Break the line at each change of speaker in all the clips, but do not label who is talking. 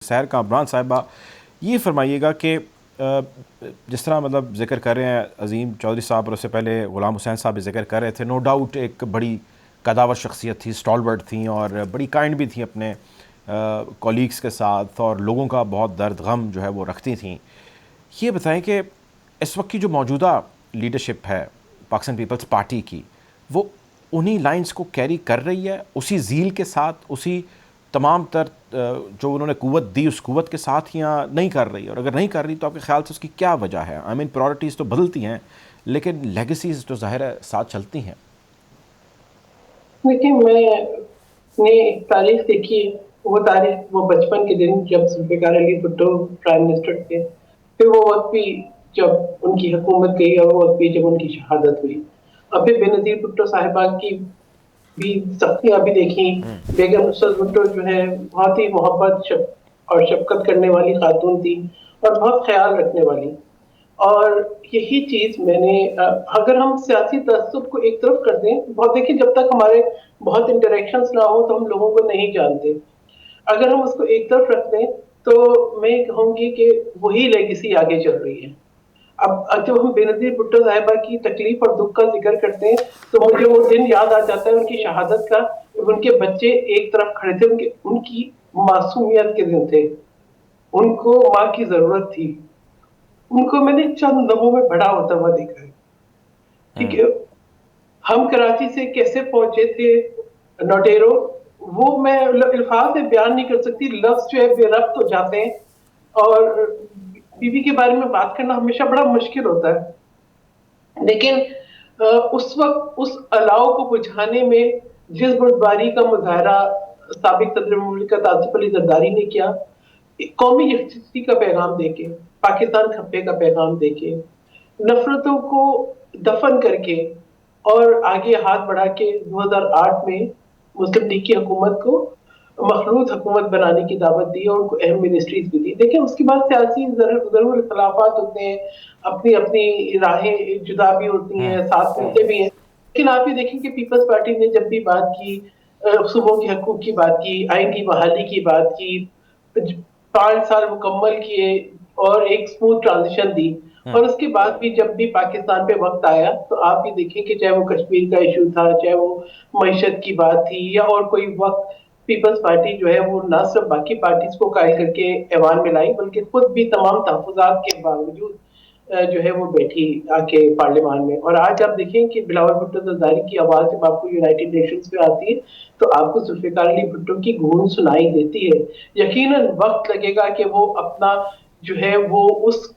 سحر کامران صاحبہ یہ فرمائیے گا کہ جس طرح مطلب ذکر کر رہے ہیں عظیم چودھری صاحب اور اس سے پہلے غلام حسین صاحب بھی ذکر کر رہے تھے، نو ڈاؤٹ ایک بڑی قداور شخصیت تھی، اسٹالورٹ تھیں اور بڑی کائنڈ بھی تھیں اپنے کولیگس کے ساتھ اور لوگوں کا بہت درد غم جو ہے وہ رکھتی تھیں۔ یہ بتائیں کہ اس وقت کی جو موجودہ لیڈرشپ ہے پاکستان پیپلز پارٹی کی، وہ انہی لائنز کو کیری کر رہی ہے اسی ذیل کے ساتھ، اسی تمام تر جو انہوں نے قوت دی اس قوت کے ساتھ یا نہیں کر رہی؟ اور اگر نہیں کر رہی تو آپ کے خیال سے اس کی کیا وجہ ہے؟ آئی مین پرائورٹیز تو بدلتی ہیں لیکن لیگیسیز تو ظاہر ہے ساتھ چلتی ہیں۔
دیکھیں، میں نے ایک تاریخ دیکھی ہے، وہ تاریخ وہ بچپن کے دن جب ذوالفقار علی بھٹو پرائم منسٹر تھے، پھر وہ وقت بھی جب ان کی حکومت گئی اور وہ وقت بھی جب ان کی شہادت ہوئی۔ اب بھی بے نظیر بھٹو صاحبہ کی بھی سختیاں بھی دیکھیں۔ بیگم نصرت بھٹو جو ہے بہت ہی محبت اور شفقت کرنے والی خاتون تھی اور بہت خیال رکھنے والی، اور یہی چیز میں نے اگر ہم سیاسی تعصب کو ایک طرف کر دیں، بہت دیکھیں جب تک ہمارے بہت انٹریکشنز نہ ہو تو ہم لوگوں کو نہیں جانتے، اگر ہم اس کو ایک طرف رکھ دیں تو میں کہوں گی کہ وہی لیگیسی آگے چل رہی ہے۔ اب جب ہم بے نظیر بھٹو صاحبہ کی تکلیف اور دکھ کا ذکر کرتے ہیں تو مجھے وہ دن یاد آ جاتا ہے ان کی شہادت کا، ان کے بچے ایک طرف کھڑے تھے، ان کی معصومیت کے دن تھے، ان کو ماں کی ضرورت تھی، ان کو میں نے چند لمحوں میں بڑا ہوتا ہوا دیکھا ہے۔ ٹھیک ہے، ہم کراچی سے کیسے پہنچے تھے نوٹیرو، وہ میں الفاظ میں بیان نہیں کر سکتی، لفظ جو ہے بے ربط ہو جاتے ہیں، اور بی بی کے بارے میں بات کرنا ہمیشہ بڑا مشکل ہوتا ہے، لیکن اس وقت اس الاؤ کو بجھانے میں جس بردباری کا مظاہرہ سابق صدر مملکت آصف علی زرداری نے کیا، قومی یکجہتی کا پیغام دے کے، پاکستان کھپے کا پیغام دے کے، نفرتوں کو دفن کر کے، اور آگے ہاتھ بڑھا کے 2008 میں مسلم لیگ کی حکومت کو مخلوط حکومت بنانے کی دعوت دی اور ان کو اہم منسٹریز بھی دی۔ دیکھیں اس کے بعد سیاسی ضرور اختلافات ہوتے ہیں، اپنی اپنی راہیں جدا بھی ہوتی ہیں، ساتھ ملتے بھی ہیں، لیکن آپ یہ دیکھیں کہ پیپلز پارٹی نے جب بھی بات کی، صوبوں کے حقوق کی بات کی، آئین کی بحالی کی بات کی، 5 سال مکمل کیے اور ایک سموتھ ٹرانزیشن دی، اور اس کے بعد بھی جب بھی پاکستان پہ وقت آیا تو آپ یہ دیکھیں کہ چاہے وہ کشمیر کا ایشو تھا، چاہے وہ معیشت کی بات تھی یا اور کوئی وقت، پیپلز پارٹی جو ہے وہ نہ صرف باقی پارٹیز کو قائل کر کے ایوان میں لائی بلکہ خود بھی تمام تحفظات کے باوجود جو ہے وہ بیٹھی آ کے پارلیمان میں۔ اور آج آپ دیکھیں کہ بلاول بھٹو زرداری کی آواز جب آپ کو یونائیٹڈ نیشنز پہ آتی ہے تو آپ کو ذوالفقار علی بھٹو کی گونج سنائی دیتی ہے۔ یقیناً وقت لگے گا کہ وہ اپنا جو ہے وہ اس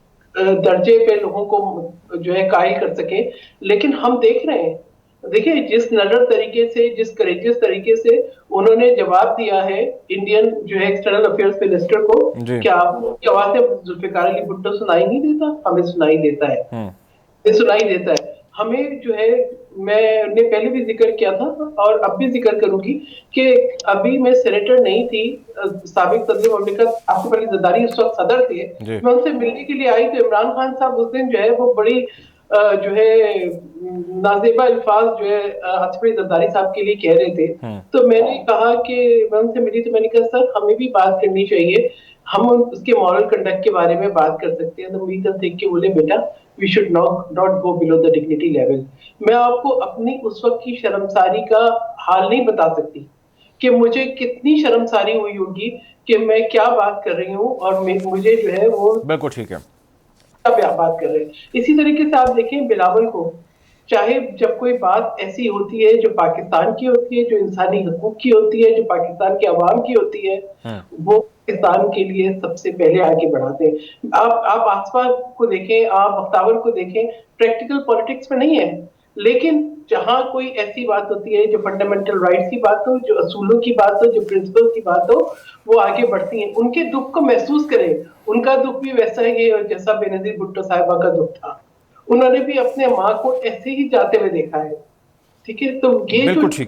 درجے پہ لوگوں کو جو ہے قائل کر سکے، لیکن ہم دیکھ رہے ہیں، دیکھیں جس نڈر طریقے سے، جس کریجس طریقے سے انہوں نے جواب دیا ہے انڈین جو ہے ایکسٹرنل افیئرز منسٹر کو،
جی
کیا آپ کو کی آواز سے ذوالفقار علی بھٹو سنائی نہیں دیتا؟ ہمیں سنائی دیتا ہے، یہ سنائی دیتا ہے ہمیں جو ہے۔ میں نے پہلے بھی ذکر کیا تھا اور اب بھی ذکر کروں گی کہ ابھی میں سینیٹر نہیں تھی، سابق صدر مملکت آصف علی زرداری اس وقت صدر تھے،
جی
میں ان سے ملنے کے لیے آئی تو عمران خان صاحب اس دن جو ہے وہ بڑی جو ہے نازیبا الفاظ جو ہے آصف علی زرداری صاحب کے لیے کہہ رہے تھے، تو میں نے کہا کہ میں ان سے ملی تو میں نے کہا سر ہمیں بھی بات کرنی چاہیے، ہم اس کے مورل کنڈکٹ کے بارے میں بات کر سکتے ہیں۔ تو مجھے دیکھ کے بولے بیٹا we should not go below the dignity level۔ میں آپ کو اپنی اس وقت کی شرمساری کا حال نہیں بتا سکتی کہ مجھے کتنی شرمساری ہوئی ہوگی کہ میں کیا بات کر رہی ہوں، اور مجھے جو ہے وہ
بالکل ٹھیک ہے۔
بات کر رہے ہیں۔ اسی طریقے سے آپ دیکھیں بلاول کو، چاہے جب کوئی بات ایسی ہوتی ہے جو پاکستان کی ہوتی ہے، جو انسانی حقوق کی ہوتی ہے، جو پاکستان کے عوام کی ہوتی ہے، وہ پاکستان کے لیے سب سے پہلے آگے بڑھاتے ہیں۔ آپ آصفہ کو دیکھیں، آپ بختاور کو دیکھیں، پریکٹیکل پالیٹکس میں نہیں ہے، لیکن جہاں کوئی ایسی بات ہوتی ہے جو فنڈامنٹل رائٹس کی بات ہو، جو اصولوں کی بات ہو، جو پرنسپل کی بات ہو، وہ آگے بڑھتی ہیں۔ ان کے دکھ کو محسوس کریں، ان کا دکھ بھی ویسا ہی ہے جیسا بے نظیر بھٹو صاحبہ کا دکھ تھا، انہوں نے بھی اپنے ماں کو ایسے ہی جاتے ہوئے دیکھا ہے۔ ٹھیک ہے، تو یہ جو
بالکل ٹھیک